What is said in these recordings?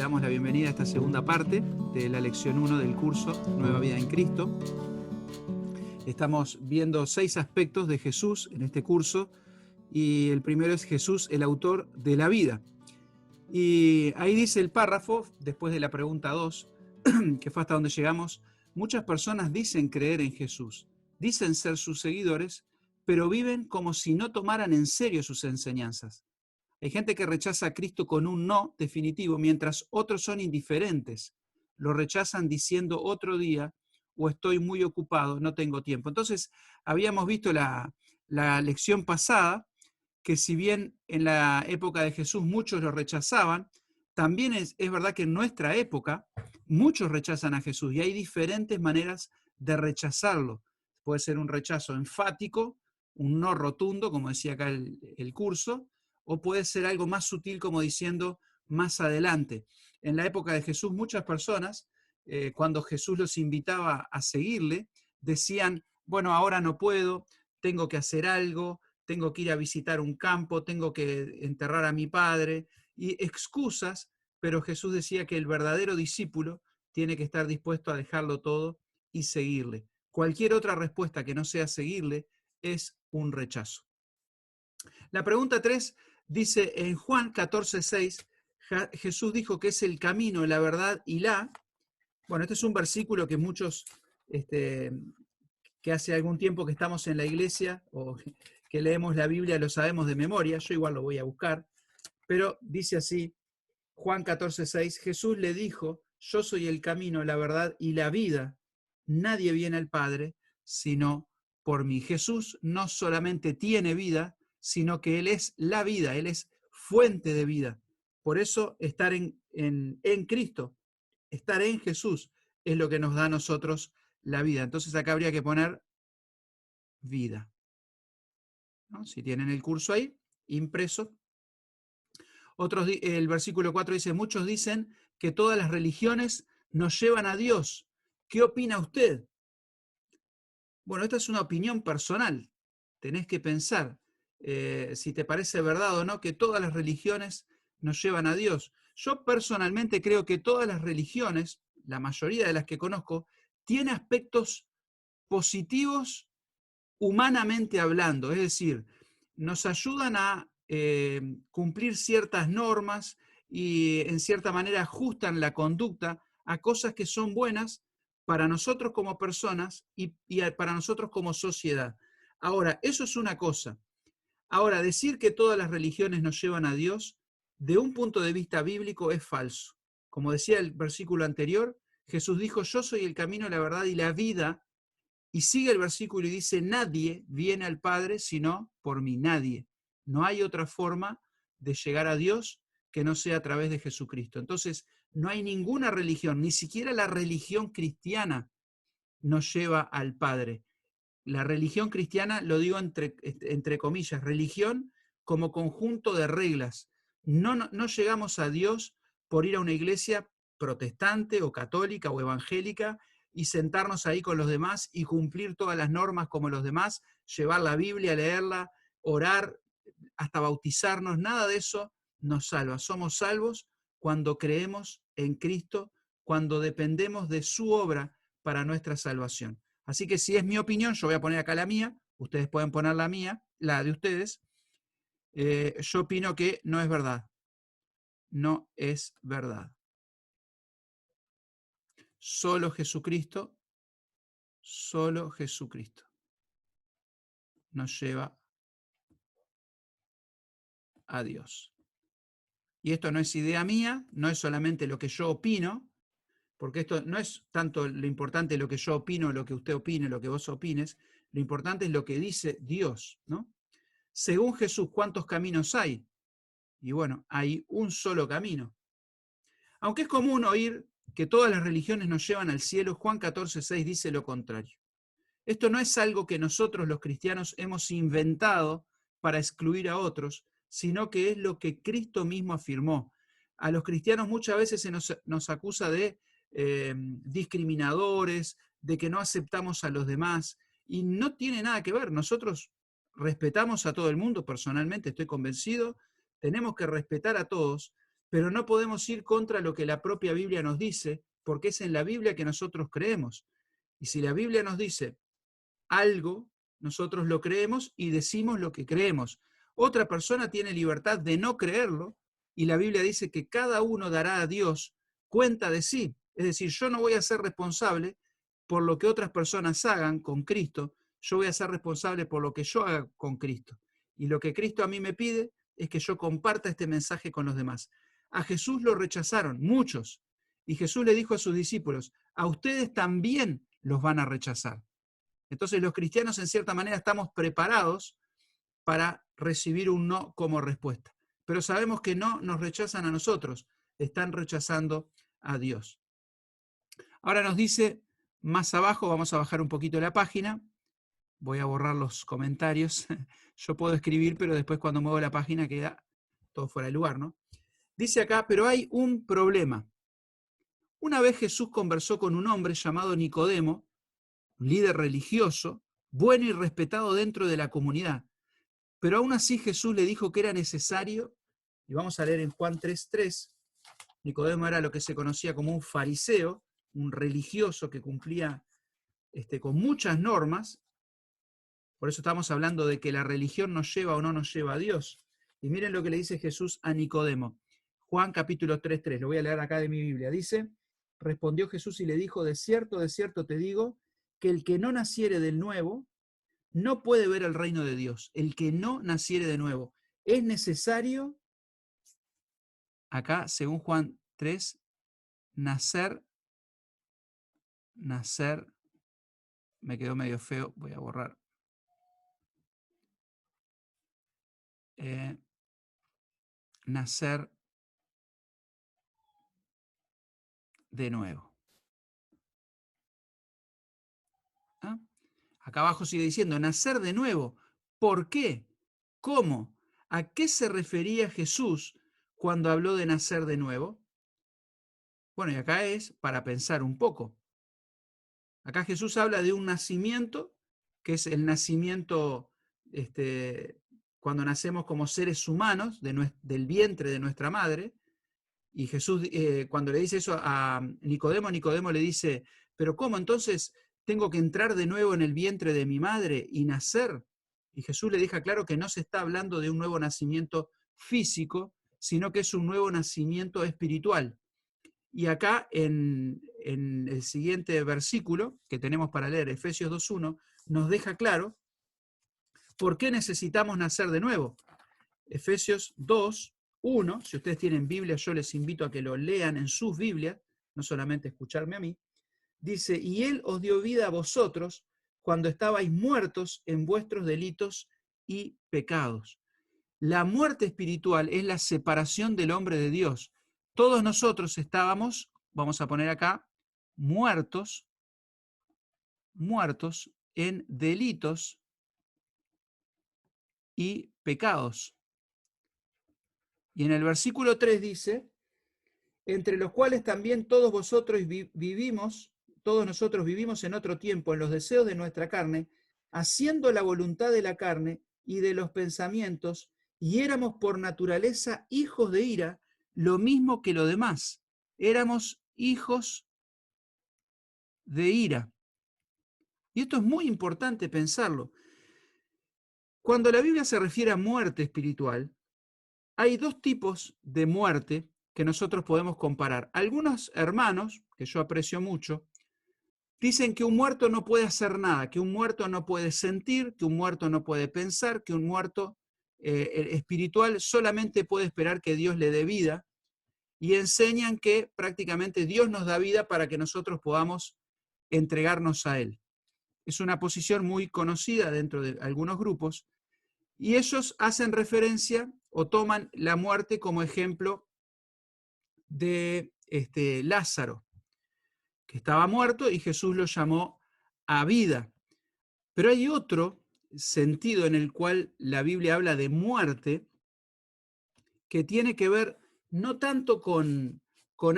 damos la bienvenida a esta segunda parte de la lección 1 del curso Nueva Vida en Cristo. Estamos viendo 6 aspectos de Jesús en este curso y el primero es Jesús, el autor de la vida. Y ahí dice el párrafo, después de la pregunta 2, que fue hasta donde llegamos: muchas personas dicen creer en Jesús, dicen ser sus seguidores, pero viven como si no tomaran en serio sus enseñanzas. Hay gente que rechaza a Cristo con un no definitivo, mientras otros son indiferentes. Lo rechazan diciendo otro día o estoy muy ocupado, no tengo tiempo. Entonces, habíamos visto la lección pasada que si bien en la época de Jesús muchos lo rechazaban, también es verdad que en nuestra época muchos rechazan a Jesús y hay diferentes maneras de rechazarlo. Puede ser un rechazo enfático, un no rotundo, como decía acá el curso, o puede ser algo más sutil como diciendo más adelante. En la época de Jesús muchas personas, cuando Jesús los invitaba a seguirle, decían: bueno, ahora no puedo, tengo que hacer algo, tengo que ir a visitar un campo, tengo que enterrar a mi padre, y excusas, pero Jesús decía que el verdadero discípulo tiene que estar dispuesto a dejarlo todo y seguirle. Cualquier otra respuesta que no sea seguirle es un rechazo. La pregunta 3 dice en Juan 14:6, Jesús dijo que es el camino, la verdad y la... Bueno, este es un versículo que muchos, que hace algún tiempo que estamos en la iglesia o que leemos la Biblia, lo sabemos de memoria. Yo igual lo voy a buscar, pero dice así, Juan 14:6, Jesús le dijo: yo soy el camino, la verdad y la vida. Nadie viene al Padre sino por mí. Jesús no solamente tiene vida, sino que Él es la vida, Él es fuente de vida. Por eso estar en Cristo, estar en Jesús, es lo que nos da a nosotros la vida. Entonces acá habría que poner vida, ¿no? Si tienen el curso ahí, impreso. El versículo 4 dice: muchos dicen que todas las religiones nos llevan a Dios. ¿Qué opina usted? Bueno, esta es una opinión personal. Tenés que pensar si te parece verdad o no que todas las religiones nos llevan a Dios. Yo personalmente creo que todas las religiones, la mayoría de las que conozco, tienen aspectos positivos humanamente hablando, es decir, nos ayudan a cumplir ciertas normas y en cierta manera ajustan la conducta a cosas que son buenas para nosotros como personas y para nosotros como sociedad. Ahora, eso es una cosa. Ahora, decir que todas las religiones nos llevan a Dios, de un punto de vista bíblico, es falso. Como decía el versículo anterior, Jesús dijo: yo soy el camino, la verdad y la vida. Y sigue el versículo y dice: nadie viene al Padre sino por mí, nadie. No hay otra forma de llegar a Dios que no sea a través de Jesucristo. Entonces, no hay ninguna religión, ni siquiera la religión cristiana nos lleva al Padre. La religión cristiana, lo digo entre comillas, religión como conjunto de reglas. No llegamos a Dios por ir a una iglesia protestante o católica o evangélica y sentarnos ahí con los demás y cumplir todas las normas como los demás, llevar la Biblia, leerla, orar, hasta bautizarnos. Nada de eso nos salva. Somos salvos cuando creemos en Cristo, cuando dependemos de su obra para nuestra salvación. Así que si es mi opinión, yo voy a poner acá la mía, ustedes pueden poner la mía, la de ustedes. Yo opino que no es verdad. No es verdad. Solo Jesucristo nos lleva a Dios. Y esto no es idea mía, no es solamente lo que yo opino, porque esto no es tanto lo importante lo que yo opino, lo que usted opine, lo que vos opines, lo importante es lo que dice Dios, ¿no? Según Jesús, ¿cuántos caminos hay? Y bueno, hay un solo camino. Aunque es común oír que todas las religiones nos llevan al cielo, Juan 14:6 dice lo contrario. Esto no es algo que nosotros los cristianos hemos inventado para excluir a otros, sino que es lo que Cristo mismo afirmó. A los cristianos muchas veces se nos acusa de discriminadores, de que no aceptamos a los demás, y no tiene nada que ver. Nosotros respetamos a todo el mundo, personalmente estoy convencido, tenemos que respetar a todos, pero no podemos ir contra lo que la propia Biblia nos dice, porque es en la Biblia que nosotros creemos. Y si la Biblia nos dice algo, nosotros lo creemos y decimos lo que creemos. Otra persona tiene libertad de no creerlo, y la Biblia dice que cada uno dará a Dios cuenta de sí. Es decir, yo no voy a ser responsable por lo que otras personas hagan con Cristo, yo voy a ser responsable por lo que yo haga con Cristo. Y lo que Cristo a mí me pide es que yo comparta este mensaje con los demás. A Jesús lo rechazaron, muchos, y Jesús le dijo a sus discípulos, a ustedes también los van a rechazar. Entonces los cristianos en cierta manera estamos preparados para recibir un no como respuesta. Pero sabemos que no nos rechazan a nosotros, están rechazando a Dios. Ahora nos dice más abajo, vamos a bajar un poquito la página, voy a borrar los comentarios. Yo puedo escribir, pero después cuando muevo la página queda todo fuera de lugar, ¿no? Dice acá, pero hay un problema. Una vez Jesús conversó con un hombre llamado Nicodemo, un líder religioso, bueno y respetado dentro de la comunidad. Pero aún así Jesús le dijo que era necesario, y vamos a leer en Juan 3:3, Nicodemo era lo que se conocía como un fariseo, un religioso que cumplía con muchas normas. Por eso estamos hablando de que la religión nos lleva o no nos lleva a Dios. Y miren lo que le dice Jesús a Nicodemo. Juan capítulo 3:3, lo voy a leer acá de mi Biblia. Dice, respondió Jesús y le dijo, de cierto te digo, que el que no naciere del nuevo, no puede ver el reino de Dios. El que no naciere de nuevo. Es necesario, acá, según Juan 3, nacer, me quedó medio feo, voy a borrar. Nacer de nuevo. ¿Ah? Acá abajo sigue diciendo, nacer de nuevo. ¿Por qué? ¿Cómo? ¿A qué se refería Jesús cuando habló de nacer de nuevo? Bueno, y acá es para pensar un poco. Acá Jesús habla de un nacimiento, que es el nacimiento cuando nacemos como seres humanos del vientre de nuestra madre. Y Jesús, cuando le dice eso a Nicodemo, Nicodemo le dice, pero ¿cómo entonces tengo que entrar de nuevo en el vientre de mi madre y nacer? Y Jesús le deja claro que no se está hablando de un nuevo nacimiento físico, sino que es un nuevo nacimiento espiritual. Y acá en el siguiente versículo que tenemos para leer, Efesios 2:1, nos deja claro por qué necesitamos nacer de nuevo. Efesios 2:1, si ustedes tienen Biblia, yo les invito a que lo lean en sus Biblias, no solamente escucharme a mí. Dice, y Él os dio vida a vosotros cuando estabais muertos en vuestros delitos y pecados. La muerte espiritual es la separación del hombre de Dios. Todos nosotros estábamos, vamos a poner acá, muertos en delitos y pecados. Y en el versículo 3 dice, entre los cuales también todos nosotros vivimos en otro tiempo, en los deseos de nuestra carne, haciendo la voluntad de la carne y de los pensamientos, y éramos por naturaleza hijos de ira, lo mismo que lo demás. Éramos hijos de ira. Y esto es muy importante pensarlo. Cuando la Biblia se refiere a muerte espiritual, hay dos tipos de muerte que nosotros podemos comparar. Algunos hermanos, que yo aprecio mucho, dicen que un muerto no puede hacer nada, que un muerto no puede sentir, que un muerto no puede pensar, que un muerto espiritual solamente puede esperar que Dios le dé vida, y enseñan que prácticamente Dios nos da vida para que nosotros podamos entregarnos a Él. Es una posición muy conocida dentro de algunos grupos, y ellos hacen referencia o toman la muerte como ejemplo de Lázaro, que estaba muerto y Jesús lo llamó a vida. Pero hay otro sentido en el cual la Biblia habla de muerte que tiene que ver no tanto con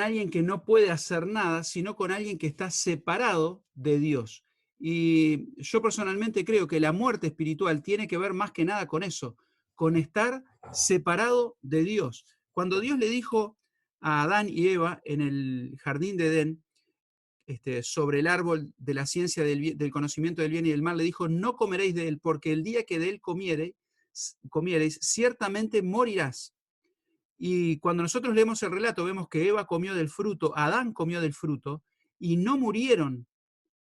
alguien que no puede hacer nada, sino con alguien que está separado de Dios. Y yo personalmente creo que la muerte espiritual tiene que ver más que nada con eso, con estar separado de Dios. Cuando Dios le dijo a Adán y Eva en el jardín de Edén, sobre el árbol de la ciencia del conocimiento del bien y del mal, le dijo, no comeréis de él, porque el día que de él comiereis, ciertamente morirás. Y cuando nosotros leemos el relato, vemos que Eva comió del fruto, Adán comió del fruto, y no murieron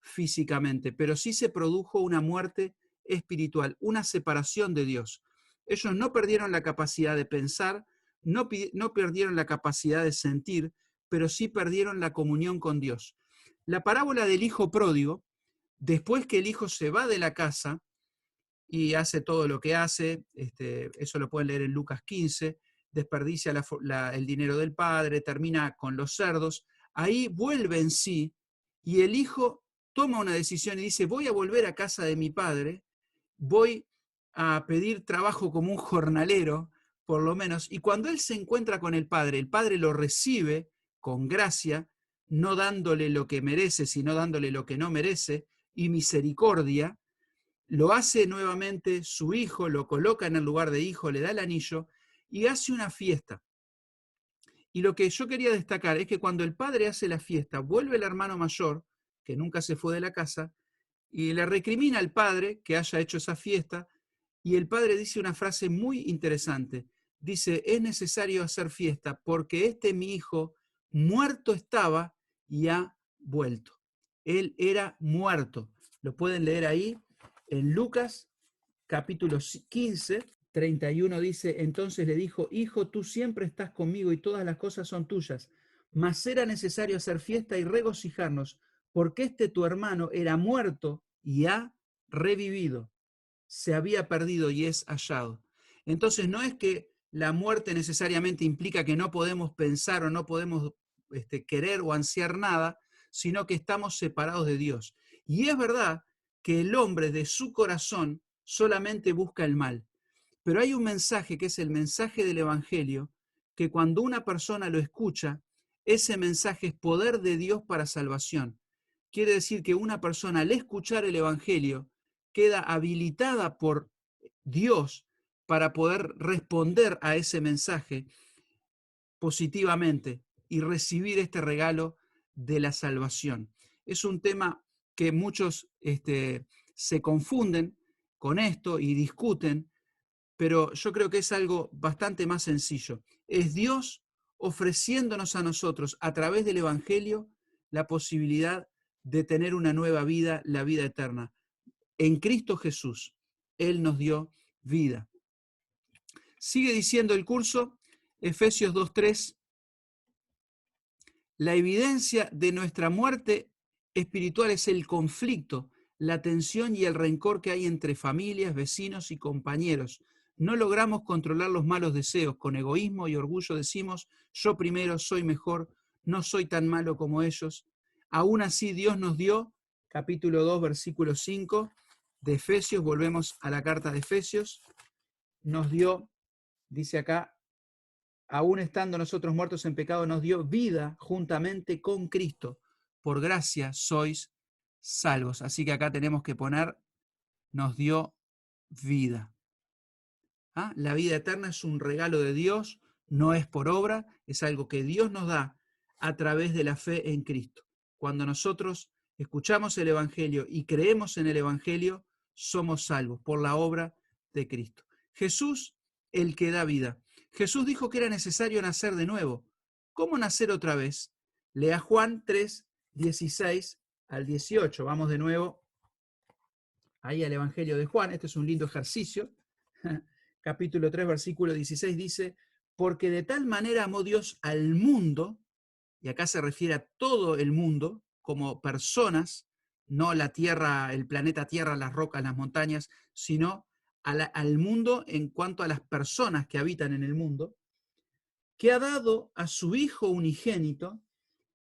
físicamente, pero sí se produjo una muerte espiritual, una separación de Dios. Ellos no perdieron la capacidad de pensar, no perdieron la capacidad de sentir, pero sí perdieron la comunión con Dios. La parábola del hijo pródigo, después que el hijo se va de la casa y hace todo lo que hace, eso lo pueden leer en Lucas 15, desperdicia el dinero del padre, termina con los cerdos, ahí vuelve en sí y el hijo toma una decisión y dice, voy a volver a casa de mi padre, voy a pedir trabajo como un jornalero, por lo menos, y cuando él se encuentra con el padre lo recibe con gracia, no dándole lo que merece, sino dándole lo que no merece, y misericordia, lo hace nuevamente su hijo, lo coloca en el lugar de hijo, le da el anillo y hace una fiesta. Y lo que yo quería destacar es que cuando el padre hace la fiesta, vuelve el hermano mayor, que nunca se fue de la casa, y le recrimina al padre que haya hecho esa fiesta, y el padre dice una frase muy interesante. Dice, es necesario hacer fiesta porque mi hijo muerto estaba y ha vuelto. Él era muerto. Lo pueden leer ahí en Lucas capítulo 15, 31 dice, entonces le dijo, hijo, tú siempre estás conmigo y todas las cosas son tuyas, mas era necesario hacer fiesta y regocijarnos, porque tu hermano era muerto y ha revivido, se había perdido y es hallado. Entonces no es que la muerte necesariamente implica que no podemos pensar o no podemos querer o ansiar nada, sino que estamos separados de Dios. Y es verdad que el hombre de su corazón solamente busca el mal. Pero hay un mensaje que es el mensaje del Evangelio, que cuando una persona lo escucha, ese mensaje es poder de Dios para salvación. Quiere decir que una persona al escuchar el Evangelio queda habilitada por Dios para poder responder a ese mensaje positivamente y recibir este regalo de la salvación. Es un tema que muchos se confunden con esto y discuten, pero yo creo que es algo bastante más sencillo. Es Dios ofreciéndonos a nosotros a través del Evangelio la posibilidad de tener una nueva vida, la vida eterna. En Cristo Jesús, Él nos dio vida. Sigue diciendo el curso, Efesios 2:3, la evidencia de nuestra muerte espiritual es el conflicto, la tensión y el rencor que hay entre familias, vecinos y compañeros. No logramos controlar los malos deseos. Con egoísmo y orgullo decimos, yo primero soy mejor, no soy tan malo como ellos. Aún así Dios nos dio, capítulo 2, versículo 5 de Efesios, volvemos a la carta de Efesios, nos dio, dice acá, aún estando nosotros muertos en pecado, nos dio vida juntamente con Cristo. Por gracia sois salvos. Así que acá tenemos que poner, nos dio vida. ¿Ah? La vida eterna es un regalo de Dios, no es por obra, es algo que Dios nos da a través de la fe en Cristo. Cuando nosotros escuchamos el Evangelio y creemos en el Evangelio, somos salvos por la obra de Cristo. Jesús, el que da vida. Jesús dijo que era necesario nacer de nuevo. ¿Cómo nacer otra vez? Lea Juan 3, 16 al 18. Vamos de nuevo ahí al Evangelio de Juan. Este es un lindo ejercicio. Capítulo 3, versículo 16 dice, porque de tal manera amó Dios al mundo, y acá se refiere a todo el mundo, como personas, no la Tierra, el planeta Tierra, las rocas, las montañas, sino al mundo en cuanto a las personas que habitan en el mundo, que ha dado a su Hijo unigénito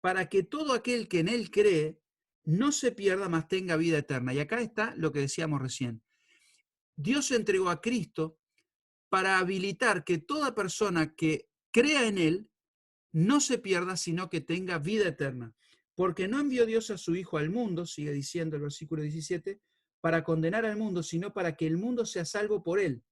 para que todo aquel que en Él cree no se pierda, mas tenga vida eterna. Y acá está lo que decíamos recién. Dios entregó a Cristo para habilitar que toda persona que crea en Él no se pierda, sino que tenga vida eterna. Porque no envió Dios a su Hijo al mundo, sigue diciendo el versículo 17, para condenar al mundo, sino para que el mundo sea salvo por Él.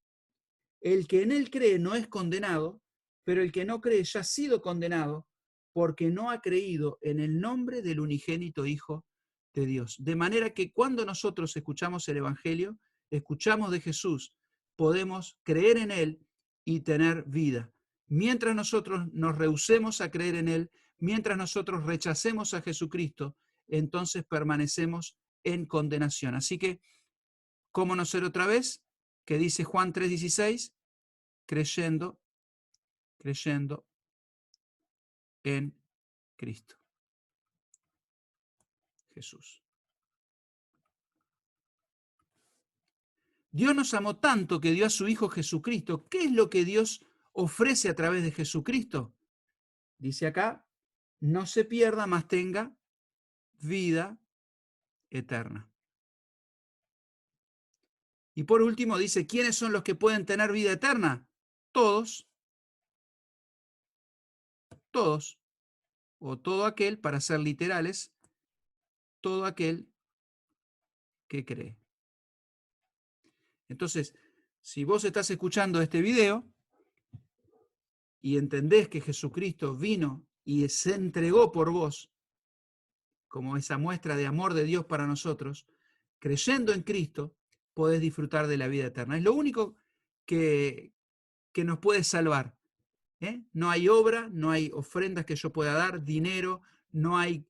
El que en Él cree no es condenado, pero el que no cree ya ha sido condenado porque no ha creído en el nombre del unigénito Hijo de Dios. De manera que cuando nosotros escuchamos el Evangelio, escuchamos de Jesús, podemos creer en Él y tener vida. Mientras nosotros nos rehusemos a creer en Él, mientras nosotros rechacemos a Jesucristo, entonces permanecemos en condenación. Así que, ¿cómo no ser otra vez? Que dice Juan 3:16, creyendo en Cristo Jesús. Dios nos amó tanto que dio a su Hijo Jesucristo. ¿Qué es lo que Dios ofrece a través de Jesucristo? Dice acá, no se pierda, mas tenga vida eterna. Y por último dice, ¿quiénes son los que pueden tener vida eterna? Todos, o todo aquel, para ser literales, todo aquel que cree. Entonces, si vos estás escuchando este video y entendés que Jesucristo vino y se entregó por vos, como esa muestra de amor de Dios para nosotros, creyendo en Cristo, podés disfrutar de la vida eterna. Es lo único que nos puede salvar. No hay obra, no hay ofrendas que yo pueda dar, dinero, no hay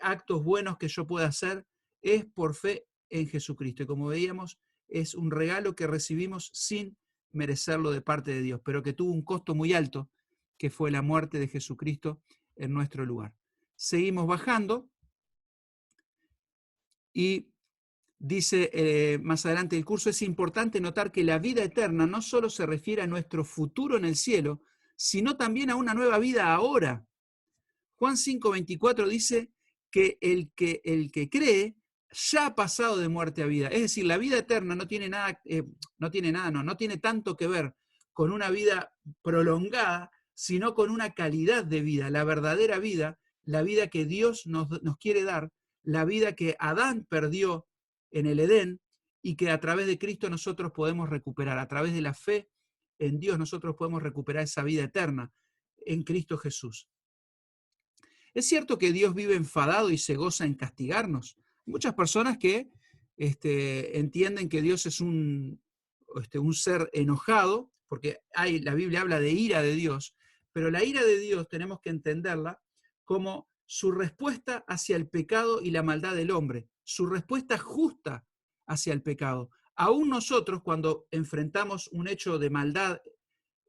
actos buenos que yo pueda hacer. Es por fe en Jesucristo. Y como veíamos, es un regalo que recibimos sin merecerlo de parte de Dios, pero que tuvo un costo muy alto, que fue la muerte de Jesucristo en nuestro lugar. Seguimos bajando y dice más adelante el curso, es importante notar que la vida eterna no solo se refiere a nuestro futuro en el cielo, sino también a una nueva vida ahora. Juan 5:24 dice que el que cree ya ha pasado de muerte a vida. Es decir, la vida eterna no tiene tanto que ver con una vida prolongada, sino con una calidad de vida, la verdadera vida, la vida que Dios nos quiere dar, la vida que Adán perdió en el Edén y que a través de Cristo nosotros podemos recuperar. A través de la fe en Dios nosotros podemos recuperar esa vida eterna en Cristo Jesús. Es cierto que Dios vive enfadado y se goza en castigarnos. Muchas personas que entienden que Dios es un ser enojado, porque la Biblia habla de ira de Dios, pero la ira de Dios tenemos que entenderla como su respuesta hacia el pecado y la maldad del hombre, su respuesta justa hacia el pecado. Aún nosotros, cuando enfrentamos un hecho de maldad,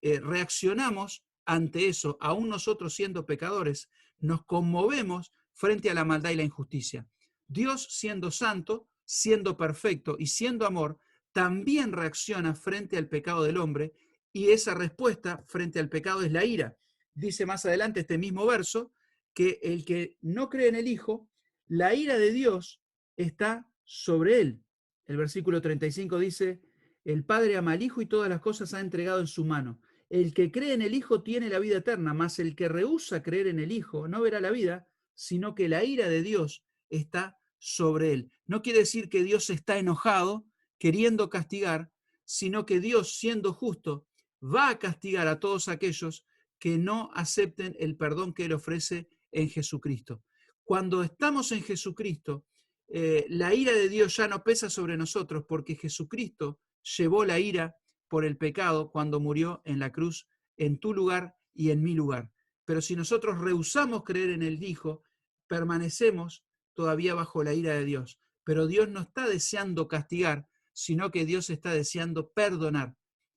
reaccionamos ante eso, aún nosotros siendo pecadores, nos conmovemos frente a la maldad y la injusticia. Dios, siendo santo, siendo perfecto y siendo amor, también reacciona frente al pecado del hombre, y esa respuesta frente al pecado es la ira. Dice más adelante este mismo verso que el que no cree en el Hijo, la ira de Dios está sobre él. El versículo 35 dice, el Padre ama al Hijo y todas las cosas ha entregado en su mano. El que cree en el Hijo tiene la vida eterna, mas el que rehúsa creer en el Hijo no verá la vida, sino que la ira de Dios está sobre él. No quiere decir que Dios está enojado, queriendo castigar, sino que Dios, siendo justo, va a castigar a todos aquellos que no acepten el perdón que Él ofrece en Jesucristo. Cuando estamos en Jesucristo, la ira de Dios ya no pesa sobre nosotros porque Jesucristo llevó la ira por el pecado cuando murió en la cruz, en tu lugar y en mi lugar. Pero si nosotros rehusamos creer en el Hijo, permanecemos todavía bajo la ira de Dios. Pero Dios no está deseando castigar, sino que Dios está deseando perdonar.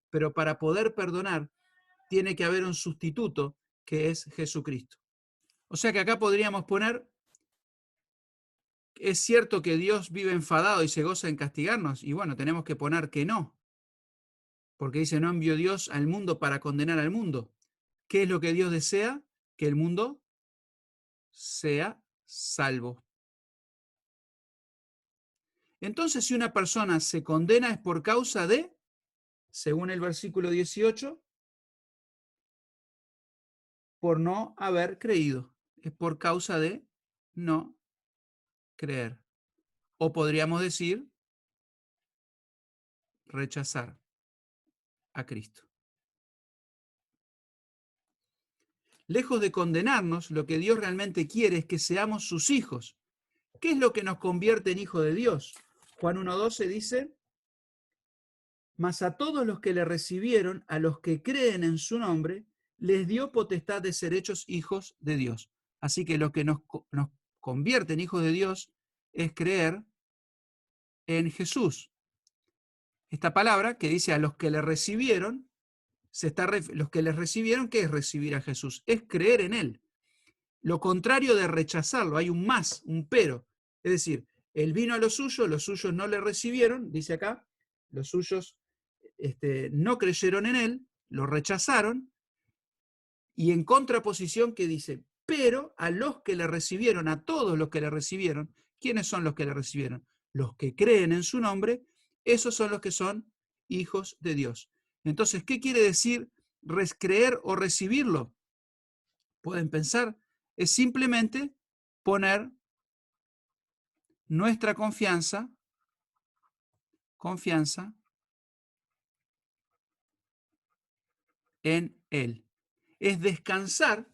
Pero para poder perdonar, tiene que haber un sustituto, que es Jesucristo. O sea que acá podríamos poner, es cierto que Dios vive enfadado y se goza en castigarnos, y bueno, tenemos que poner que no, porque dice, no envió Dios al mundo para condenar al mundo. ¿Qué es lo que Dios desea? Que el mundo sea salvo. Entonces, si una persona se condena es por causa de, según el versículo 18, por no haber creído. Es por causa de no creer. O podríamos decir, rechazar a Cristo. Lejos de condenarnos, lo que Dios realmente quiere es que seamos sus hijos. ¿Qué es lo que nos convierte en hijos de Dios? Juan 1:12 dice: mas a todos los que le recibieron, a los que creen en su nombre, les dio potestad de ser hechos hijos de Dios. Así que lo que nos convierte en hijos de Dios es creer en Jesús. Esta palabra que dice a los que le recibieron, los que le recibieron, ¿qué es recibir a Jesús? Es creer en Él. Lo contrario de rechazarlo, hay un más, un pero. Es decir, Él vino a los suyos no le recibieron, dice acá, los suyos no creyeron en Él, lo rechazaron, y en contraposición que dice, pero a los que le recibieron, a todos los que le recibieron, ¿quiénes son los que le recibieron? Los que creen en su nombre, esos son los que son hijos de Dios. Entonces, ¿qué quiere decir creer o recibirlo? Pueden pensar, es simplemente poner nuestra confianza en Él. Es descansar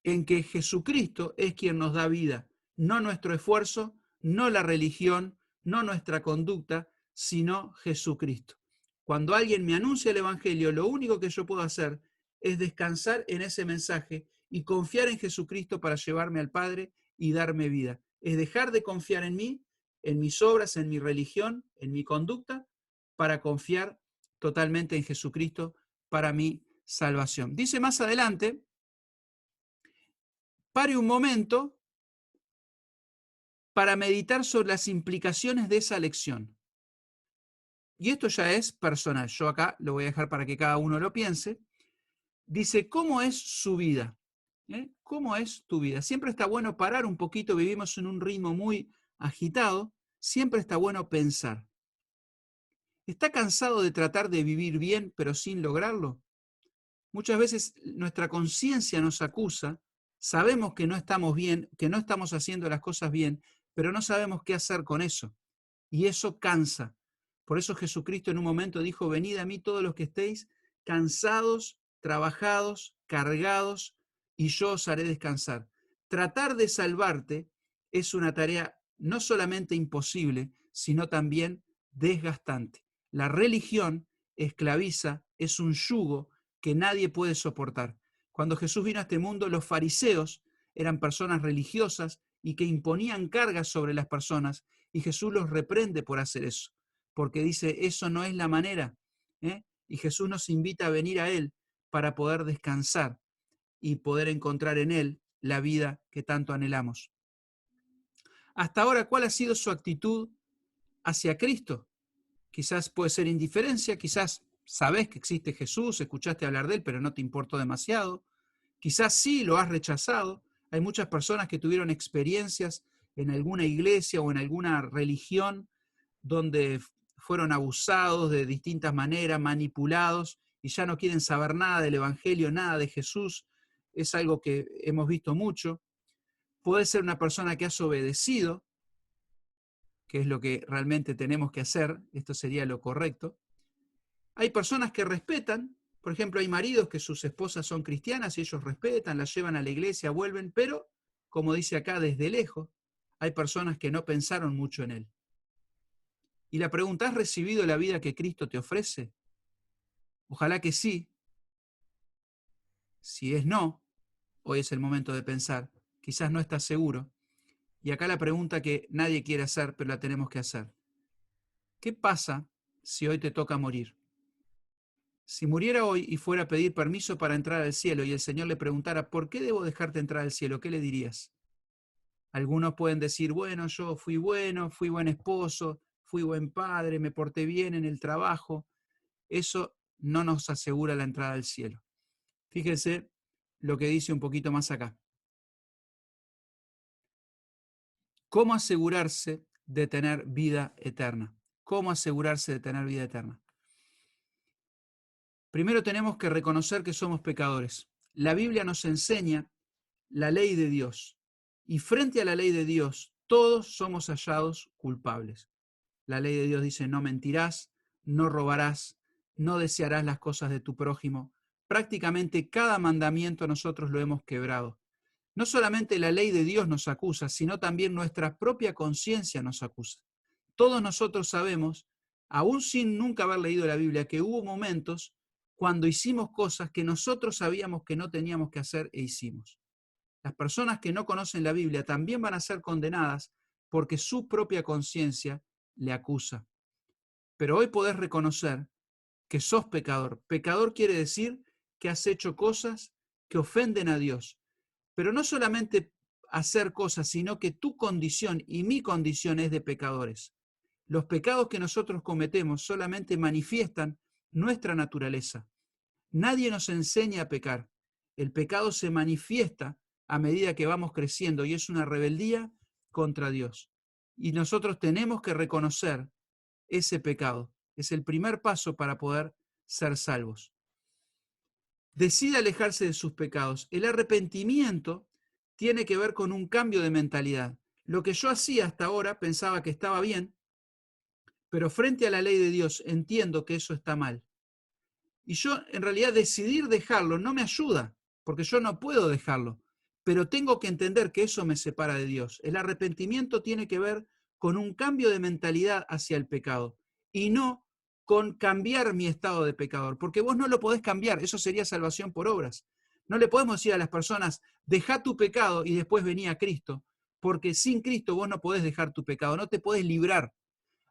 en que Jesucristo es quien nos da vida, no nuestro esfuerzo, no la religión, no nuestra conducta, sino Jesucristo. Cuando alguien me anuncia el Evangelio, lo único que yo puedo hacer es descansar en ese mensaje y confiar en Jesucristo para llevarme al Padre y darme vida. Es dejar de confiar en mí, en mis obras, en mi religión, en mi conducta, para confiar totalmente en Jesucristo para mi salvación. Dice más adelante: pare un momento para meditar sobre las implicaciones de esa lección. Y esto ya es personal. Yo acá lo voy a dejar para que cada uno lo piense. Dice, ¿cómo es su vida? ¿Cómo es tu vida? Siempre está bueno parar un poquito, vivimos en un ritmo muy agitado, siempre está bueno pensar. ¿Está cansado de tratar de vivir bien pero sin lograrlo? Muchas veces nuestra conciencia nos acusa, sabemos que no estamos bien, que no estamos haciendo las cosas bien, pero no sabemos qué hacer con eso. Y eso cansa. Por eso Jesucristo en un momento dijo, venid a mí todos los que estéis cansados, trabajados, cargados, y yo os haré descansar. Tratar de salvarte es una tarea no solamente imposible, sino también desgastante. La religión esclaviza, es un yugo que nadie puede soportar. Cuando Jesús vino a este mundo, los fariseos eran personas religiosas y que imponían cargas sobre las personas, y Jesús los reprende por hacer eso, porque dice, eso no es la manera. Y Jesús nos invita a venir a Él para poder descansar y poder encontrar en Él la vida que tanto anhelamos. Hasta ahora, ¿cuál ha sido su actitud hacia Cristo? Quizás puede ser indiferencia, quizás sabes que existe Jesús, escuchaste hablar de Él, pero no te importó demasiado. Quizás sí lo has rechazado. Hay muchas personas que tuvieron experiencias en alguna iglesia o en alguna religión donde fueron abusados de distintas maneras, manipulados, y ya no quieren saber nada del Evangelio, nada de Jesús. Es algo que hemos visto mucho. Puede ser una persona que has obedecido, que es lo que realmente tenemos que hacer, esto sería lo correcto. Hay personas que respetan, por ejemplo, hay maridos que sus esposas son cristianas y ellos respetan, las llevan a la iglesia, vuelven, pero, como dice acá, desde lejos, hay personas que no pensaron mucho en Él. Y la pregunta, ¿has recibido la vida que Cristo te ofrece? Ojalá que sí. Si es no, hoy es el momento de pensar. Quizás no estás seguro. Y acá la pregunta que nadie quiere hacer, pero la tenemos que hacer. ¿Qué pasa si hoy te toca morir? Si muriera hoy y fuera a pedir permiso para entrar al cielo y el Señor le preguntara, ¿por qué debo dejarte entrar al cielo? ¿Qué le dirías? Algunos pueden decir, bueno, yo fui bueno, fui buen esposo, fui buen padre, me porté bien en el trabajo. Eso no nos asegura la entrada al cielo. Fíjense lo que dice un poquito más acá. ¿Cómo asegurarse de tener vida eterna? ¿Cómo asegurarse de tener vida eterna? Primero tenemos que reconocer que somos pecadores. La Biblia nos enseña la ley de Dios. Y frente a la ley de Dios, todos somos hallados culpables. La ley de Dios dice, no mentirás, no robarás, no desearás las cosas de tu prójimo, prácticamente cada mandamiento nosotros lo hemos quebrado. No solamente la ley de Dios nos acusa, sino también nuestra propia conciencia nos acusa. Todos nosotros sabemos, aún sin nunca haber leído la Biblia, que hubo momentos cuando hicimos cosas que nosotros sabíamos que no teníamos que hacer e hicimos. Las personas que no conocen la Biblia también van a ser condenadas porque su propia conciencia le acusa. Pero hoy podés reconocer que sos pecador. Pecador quiere decir que has hecho cosas que ofenden a Dios. Pero no solamente hacer cosas, sino que tu condición y mi condición es de pecadores. Los pecados que nosotros cometemos solamente manifiestan nuestra naturaleza. Nadie nos enseña a pecar. El pecado se manifiesta a medida que vamos creciendo y es una rebeldía contra Dios. Y nosotros tenemos que reconocer ese pecado. Es el primer paso para poder ser salvos. Decide alejarse de sus pecados. El arrepentimiento tiene que ver con un cambio de mentalidad. Lo que yo hacía hasta ahora pensaba que estaba bien, pero frente a la ley de Dios entiendo que eso está mal. Y yo en realidad decidir dejarlo no me ayuda, porque yo no puedo dejarlo, pero tengo que entender que eso me separa de Dios. El arrepentimiento tiene que ver con un cambio de mentalidad hacia el pecado y no con cambiar mi estado de pecador, porque vos no lo podés cambiar, eso sería salvación por obras. No le podemos decir a las personas, deja tu pecado y después vení a Cristo, porque sin Cristo vos no podés dejar tu pecado, no te podés librar.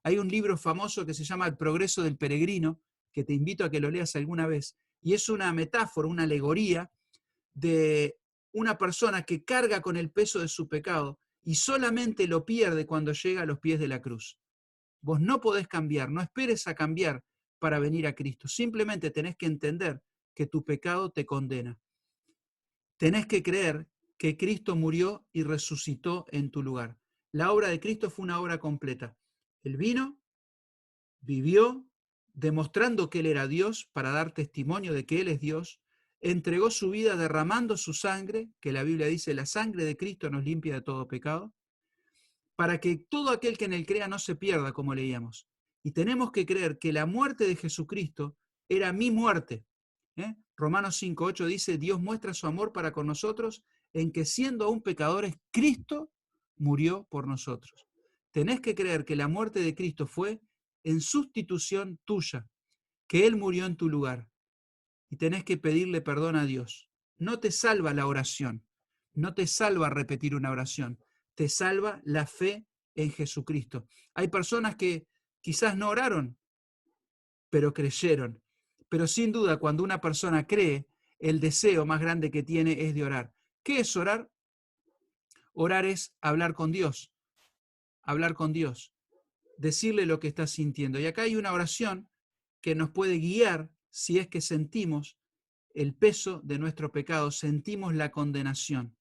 Hay un libro famoso que se llama El progreso del peregrino, que te invito a que lo leas alguna vez, y es una metáfora, una alegoría de una persona que carga con el peso de su pecado y solamente lo pierde cuando llega a los pies de la cruz. Vos no podés cambiar, no esperes a cambiar para venir a Cristo, simplemente tenés que entender que tu pecado te condena. Tenés que creer que Cristo murió y resucitó en tu lugar. La obra de Cristo fue una obra completa. Él vino, vivió, demostrando que Él era Dios para dar testimonio de que Él es Dios, entregó su vida derramando su sangre, que la Biblia dice, la sangre de Cristo nos limpia de todo pecado, para que todo aquel que en Él crea no se pierda, como leíamos. Y tenemos que creer que la muerte de Jesucristo era mi muerte. Romanos 5:8 dice, Dios muestra su amor para con nosotros en que siendo aún pecadores, Cristo murió por nosotros. Tenés que creer que la muerte de Cristo fue en sustitución tuya, que Él murió en tu lugar. Y tenés que pedirle perdón a Dios. No te salva la oración, no te salva repetir una oración, te salva la fe en Jesucristo. Hay personas que quizás no oraron, pero creyeron. Pero sin duda, cuando una persona cree, el deseo más grande que tiene es de orar. ¿Qué es orar? Orar es hablar con Dios, decirle lo que estás sintiendo. Y acá hay una oración que nos puede guiar si es que sentimos el peso de nuestro pecado, sentimos la condenación.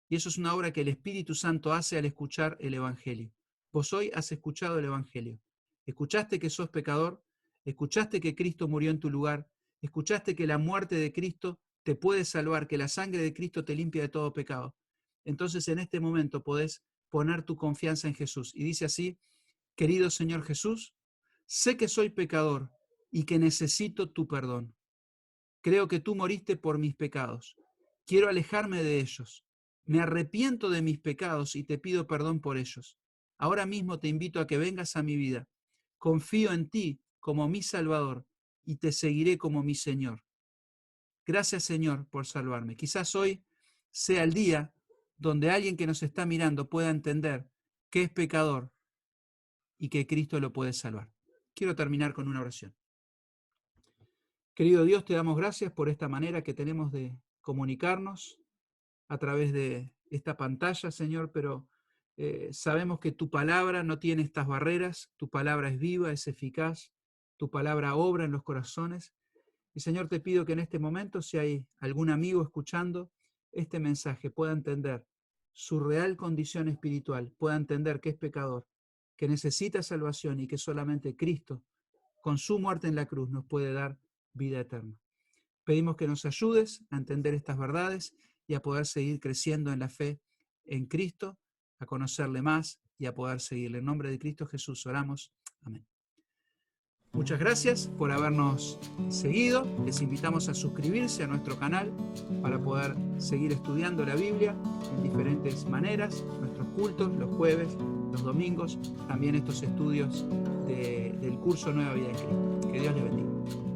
Y eso es una obra que el Espíritu Santo hace al escuchar el Evangelio. Vos hoy has escuchado el Evangelio. Escuchaste que sos pecador, escuchaste que Cristo murió en tu lugar, escuchaste que la muerte de Cristo te puede salvar, que la sangre de Cristo te limpia de todo pecado. Entonces en este momento podés poner tu confianza en Jesús. Y dice así, querido Señor Jesús, sé que soy pecador y que necesito tu perdón. Creo que tú moriste por mis pecados. Quiero alejarme de ellos. Me arrepiento de mis pecados y te pido perdón por ellos. Ahora mismo te invito a que vengas a mi vida. Confío en ti como mi Salvador y te seguiré como mi Señor. Gracias, Señor, por salvarme. Quizás hoy sea el día donde alguien que nos está mirando pueda entender que es pecador y que Cristo lo puede salvar. Quiero terminar con una oración. Querido Dios, te damos gracias por esta manera que tenemos de comunicarnos a través de esta pantalla, Señor, pero sabemos que tu palabra no tiene estas barreras, tu palabra es viva, es eficaz, tu palabra obra en los corazones. Y Señor, te pido que en este momento, si hay algún amigo escuchando este mensaje, pueda entender su real condición espiritual, pueda entender que es pecador, que necesita salvación y que solamente Cristo, con su muerte en la cruz, nos puede dar vida eterna. Pedimos que nos ayudes a entender estas verdades y a poder seguir creciendo en la fe en Cristo, a conocerle más y a poder seguirle. En nombre de Cristo Jesús oramos. Amén. Muchas gracias por habernos seguido. Les invitamos a suscribirse a nuestro canal para poder seguir estudiando la Biblia en diferentes maneras. Nuestros cultos los jueves, los domingos, también estos estudios del curso Nueva Vida en Cristo. Que Dios les bendiga.